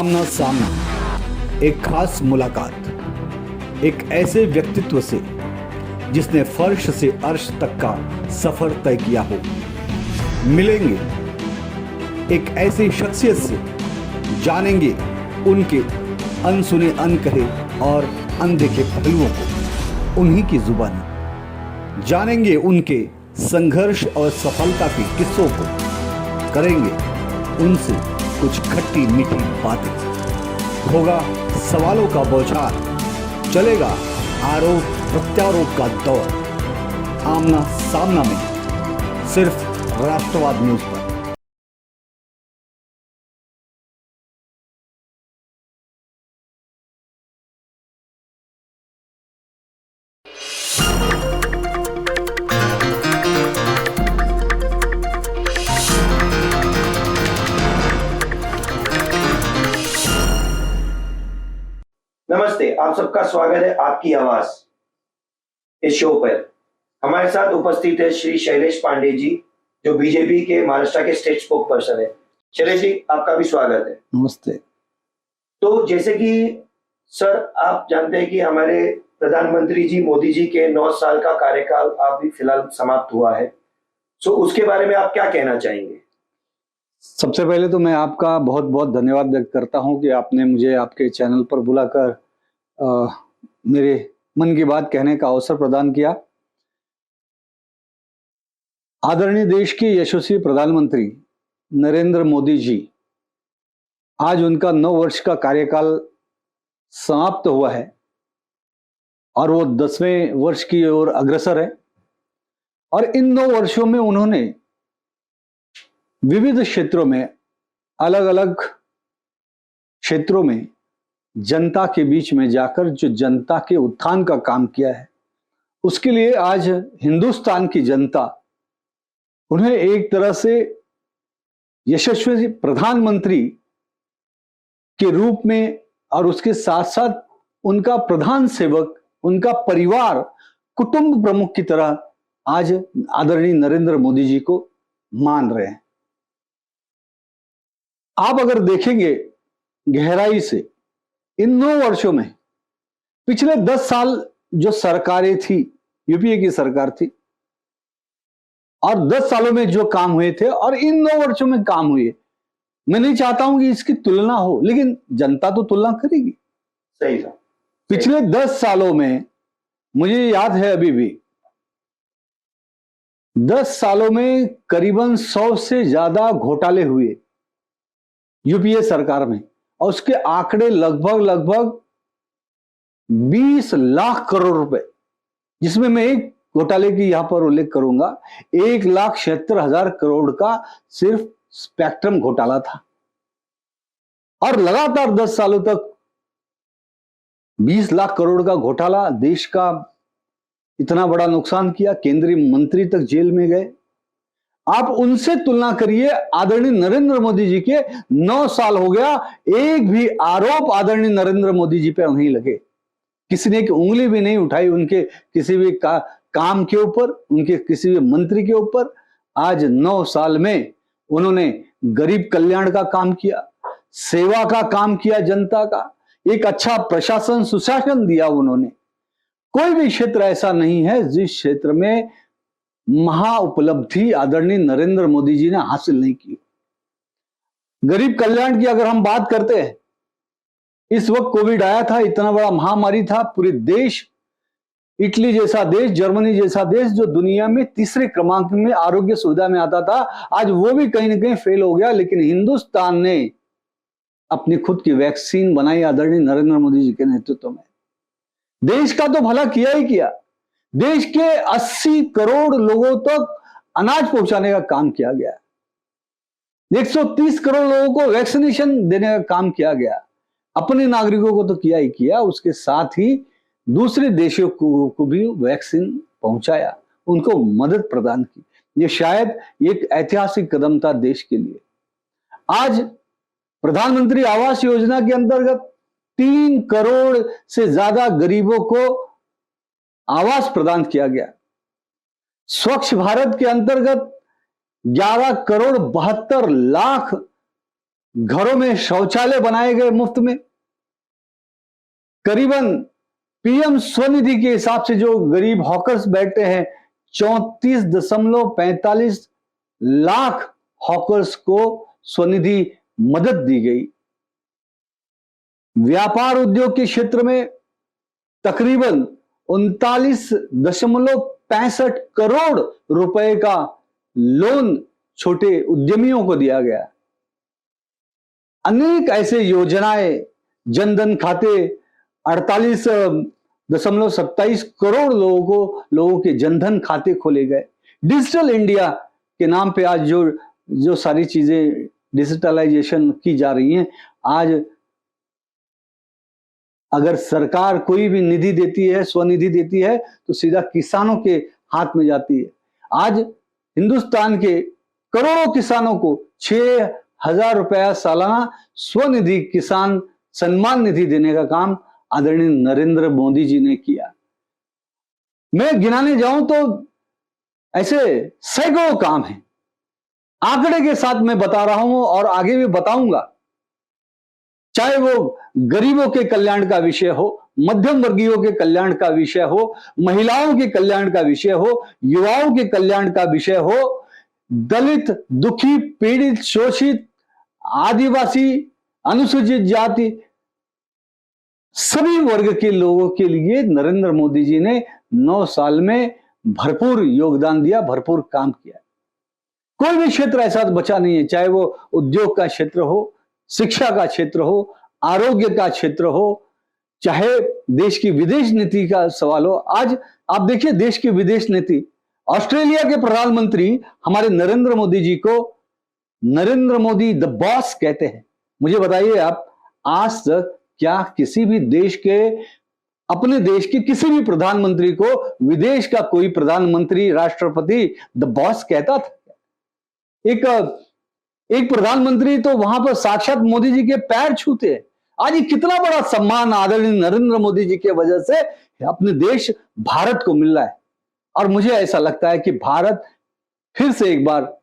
आमना सामना, एक खास मुलाकात एक ऐसे व्यक्तित्व से जिसने फर्श से अर्श तक का सफर तय किया हो। मिलेंगे एक ऐसी शख्सियत से, जानेंगे उनके अनसुने, अनकहे और अनदेखे पहलुओं को उन्हीं की जुबानी। जानेंगे उनके संघर्ष और सफलता के किस्सों को, करेंगे उनसे कुछ खट्टी मीठी बातें। होगा सवालों का बौछार, चलेगा आरोप प्रत्यारोप का दौर। आमना सामना में सिर्फ राष्ट्रवाद न्यूज पर। नमस्ते, आप सबका स्वागत है आपकी आवाज इस शो पर। हमारे साथ उपस्थित है श्री शैलेश पांडे जी, जो बीजेपी के महाराष्ट्र के स्टेट स्पोक पर्सन है। शैलेश जी, आपका भी स्वागत है। नमस्ते। तो जैसे कि सर, आप जानते हैं कि हमारे प्रधानमंत्री जी मोदी जी के 9 साल का कार्यकाल अभी फिलहाल समाप्त हुआ है। सो उसके बारे में आप क्या कहना चाहेंगे? सबसे पहले तो मैं आपका बहुत बहुत धन्यवाद व्यक्त करता हूं कि आपने मुझे आपके चैनल पर बुलाकर मेरे मन की बात कहने का अवसर प्रदान किया। आदरणीय देश के यशस्वी प्रधानमंत्री नरेंद्र मोदी जी, आज उनका 9 वर्ष का कार्यकाल समाप्त हुआ है और वो 10वें वर्ष की ओर अग्रसर है। और इन 9 वर्षों में उन्होंने विविध क्षेत्रों में, अलग अलग क्षेत्रों में जनता के बीच में जाकर जो जनता के उत्थान का काम किया है, उसके लिए आज हिंदुस्तान की जनता उन्हें एक तरह से यशस्वी प्रधानमंत्री के रूप में और उसके साथ साथ उनका प्रधान सेवक, उनका परिवार, कुटुंब प्रमुख की तरह आज आदरणीय नरेंद्र मोदी जी को मान रहे हैं। आप अगर देखेंगे गहराई से, इन 9 वर्षों में पिछले 10 साल जो सरकारें थी, यूपीए की सरकार थी, और 10 सालों में जो काम हुए थे और इन 9 वर्षों में काम हुए, मैं नहीं चाहता हूं कि इसकी तुलना हो, लेकिन जनता तो तुलना करेगी। सही था। पिछले 10 सालों में मुझे याद है, अभी भी 10 सालों में करीबन 100 से ज्यादा घोटाले हुए यूपीए सरकार में, और उसके आंकड़े लगभग 20 लाख करोड़ रुपए, जिसमें मैं एक घोटाले की यहां पर उल्लेख करूंगा। 1,76,000 करोड़ का सिर्फ स्पेक्ट्रम घोटाला था, और लगातार 10 सालों तक 20 लाख करोड़ का घोटाला, देश का इतना बड़ा नुकसान किया, केंद्रीय मंत्री तक जेल में गए। आप उनसे तुलना करिए, आदरणीय नरेंद्र मोदी जी के 9 साल हो गया, एक भी आरोप आदरणीय नरेंद्र मोदी जी पे नहीं लगे। किसी ने एक उंगली भी नहीं उठाई उनके किसी भी काम के ऊपर, उनके किसी भी मंत्री के ऊपर। आज 9 साल में उन्होंने गरीब कल्याण का काम किया, सेवा का काम किया, जनता का एक अच्छा प्रशासन, सुशासन दिया उन्होंने। कोई भी क्षेत्र ऐसा नहीं है जिस क्षेत्र में महा उपलब्धि आदरणीय नरेंद्र मोदी जी ने हासिल नहीं की। गरीब कल्याण की अगर हम बात करते हैं, इस वक्त कोविड आया था, इतना बड़ा महामारी था, पूरे देश, इटली जैसा देश, जर्मनी जैसा देश, जो दुनिया में तीसरे क्रमांक में आरोग्य सुविधा में आता था, आज वो भी कहीं ना कहीं फेल हो गया। लेकिन हिंदुस्तान ने अपनी खुद की वैक्सीन बनाई आदरणीय नरेंद्र मोदी जी के नेतृत्व में। देश का तो भला किया ही किया, देश के 80 करोड़ लोगों तक अनाज पहुंचाने का काम किया गया, 130 करोड़ लोगों को वैक्सीनेशन देने का काम किया गया। अपने नागरिकों को तो किया ही किया, उसके साथ ही दूसरे देशों को भी वैक्सीन पहुंचाया, उनको मदद प्रदान की। ये शायद एक ऐतिहासिक कदम था देश के लिए। आज प्रधानमंत्री आवास योजना के अंतर्गत 3 करोड़ से ज्यादा गरीबों को आवास प्रदान किया गया। स्वच्छ भारत के अंतर्गत 11 करोड़ 72 लाख घरों में शौचालय बनाए गए मुफ्त में। करीबन पीएम स्वनिधि के हिसाब से जो गरीब हॉकर्स बैठते हैं, 34.45 लाख हॉकर्स को स्वनिधि मदद दी गई। व्यापार उद्योग के क्षेत्र में तकरीबन 39.65 करोड़ रुपए का लोन छोटे उद्यमियों को दिया गया। अनेक ऐसे योजनाएं, जनधन खाते 48.27 करोड़ लोगों के जनधन खाते खोले गए। डिजिटल इंडिया के नाम पे आज जो सारी चीजें डिजिटलाइजेशन की जा रही हैं, आज अगर सरकार कोई भी निधि देती है, स्वनिधि देती है, तो सीधा किसानों के हाथ में जाती है। आज हिंदुस्तान के करोड़ों किसानों को 6,000 रुपया सालाना स्वनिधि किसान सम्मान निधि देने का काम आदरणीय नरेंद्र मोदी जी ने किया। मैं गिनाने जाऊं तो ऐसे सैकड़ों काम हैं, आंकड़े के साथ मैं बता रहा हूं और आगे भी बताऊंगा। चाहे वो गरीबों के कल्याण का विषय हो, मध्यम वर्गीयों के कल्याण का विषय हो, महिलाओं के कल्याण का विषय हो, युवाओं के कल्याण का विषय हो, दलित, दुखी, पीड़ित, शोषित, आदिवासी, अनुसूचित जाति, सभी वर्ग के लोगों के लिए नरेंद्र मोदी जी ने 9 साल में भरपूर योगदान दिया, भरपूर काम किया। कोई भी क्षेत्र ऐसा बचा नहीं है, चाहे वो उद्योग का क्षेत्र हो, शिक्षा का क्षेत्र हो, आरोग्य का क्षेत्र हो, चाहे देश की विदेश नीति का सवाल हो। आज आप देखिए देश की विदेश नीति, ऑस्ट्रेलिया के प्रधानमंत्री हमारे नरेंद्र मोदी जी को नरेंद्र मोदी द बॉस कहते हैं। मुझे बताइए आप, आज तक क्या किसी भी देश के, अपने देश के किसी भी प्रधानमंत्री को विदेश का कोई प्रधानमंत्री, राष्ट्रपति द बॉस कहता था? एक प्रधानमंत्री तो वहां पर साक्षात मोदी जी के पैर छूते हैं। आज ये कितना बड़ा सम्मान आदरणीय नरेंद्र मोदी जी की वजह से अपने देश भारत को मिल रहा है। और मुझे ऐसा लगता है कि भारत फिर से एक बार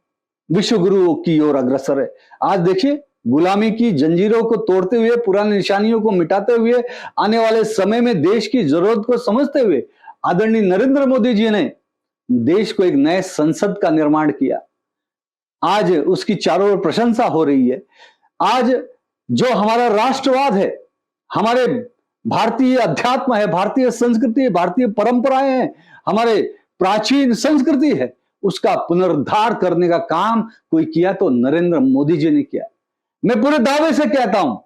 विश्व गुरु की ओर अग्रसर है। आज देखिए, गुलामी की जंजीरों को तोड़ते हुए, पुरानी निशानियों को मिटाते हुए, आने वाले समय में देश की जरूरत को समझते हुए आदरणीय नरेंद्र मोदी जी ने देश को एक नए संसद का निर्माण किया। आज उसकी चारों ओर प्रशंसा हो रही है। आज जो हमारा राष्ट्रवाद है, हमारे भारतीय अध्यात्म है, भारतीय संस्कृति है, भारतीय परंपराएं हैं, हमारे प्राचीन संस्कृति है, उसका पुनरुद्धार करने का काम कोई किया तो नरेंद्र मोदी जी ने किया। मैं पूरे दावे से कहता हूं,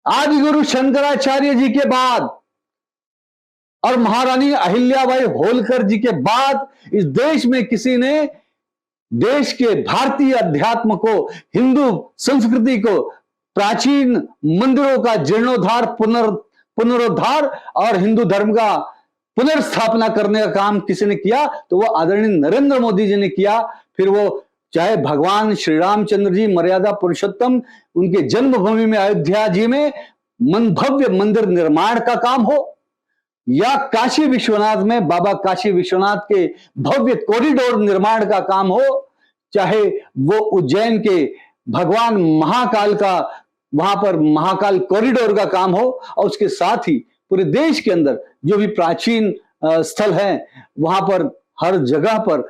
आदि गुरु शंकराचार्य जी के बाद और महारानी अहिल्याबाई होलकर जी के बाद इस देश में किसी ने देश के भारतीय अध्यात्म को, हिंदू संस्कृति को, प्राचीन मंदिरों का जीर्णोद्धार, पुनरुद्धार और हिंदू धर्म का पुनर्स्थापना करने का काम किसी ने किया तो वो आदरणीय नरेंद्र मोदी जी ने किया। फिर वो चाहे भगवान श्री रामचंद्र जी मर्यादा पुरुषोत्तम, उनके जन्मभूमि में अयोध्या जी में भव्य मंदिर निर्माण का काम हो, या काशी विश्वनाथ में बाबा काशी विश्वनाथ के भव्य कॉरिडोर निर्माण का काम हो, चाहे वो उज्जैन के भगवान महाकाल का वहां पर महाकाल कॉरिडोर का काम हो, और उसके साथ ही पूरे देश के अंदर जो भी प्राचीन स्थल हैं वहां पर हर जगह पर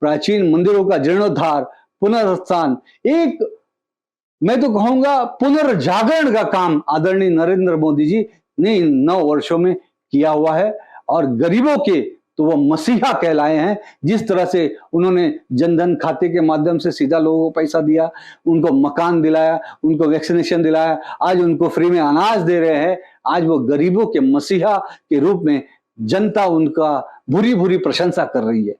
प्राचीन मंदिरों का जीर्णोद्धार, पुनरुत्थान, एक मैं तो कहूंगा पुनर्जागरण का काम आदरणीय नरेंद्र मोदी जी ने इन 9 वर्षों में किया हुआ है। और गरीबों के तो वो मसीहा कहलाए हैं। जिस तरह से उन्होंने जनधन खाते के माध्यम से सीधा लोगों को पैसा दिया, उनको मकान दिलाया, उनको वैक्सीनेशन दिलाया, आज उनको फ्री में अनाज दे रहे हैं, आज वो गरीबों के मसीहा के रूप में जनता उनका भूरी भूरी प्रशंसा कर रही है।